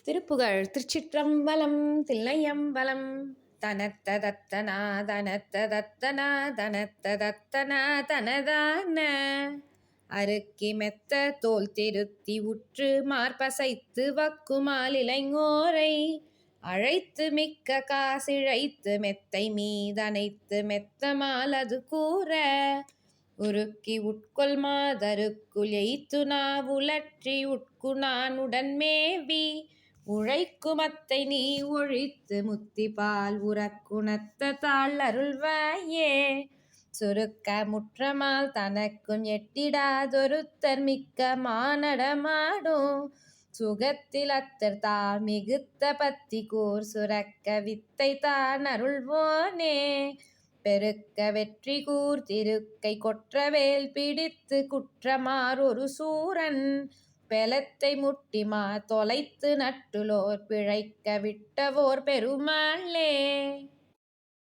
திருப்புகழ் திருச்சிற்றம்பலம் தில்லையம்பலம் தனத்ததத்தனா தனத்ததத்தனா தனத்ததத்தனா தனதான அருக்கி மெத்த தோல் திருத்தி உற்று மார்பசைத்து வக்குமால் இளைஞோரை அழைத்து மிக்க காசிழைத்து மெத்தை மீதனைத்து மெத்தமால் அது கூற உருக்கி உட்கொள் மாதருக்குள் எய்த்து நாவுலற்றி உட்குணான் உடன்மேவி உழைக்குமத்தை நீ ஒழித்து முத்திபால் உறக்குணத்த தாள் அருள்வாயே சுருக்க முற்றமால் தனக்கும் எட்டிடாதொருத்தர் மிக்க மானடமாடும் சுகத்தில் அத்தர் தாம் மிகுத்த பத்தி கூர் சுரக்க வித்தை தான் அருள்வோனே பெருக்க வெற்றி கூர் திருக்கை கொற்றவேல் பிடித்து குற்றமார் ஒரு சூரன் பெலத்தை முட்டிமா தொலைத்து நட்டுலோர் பிழைக்க விட்டவோர் பெருமாளே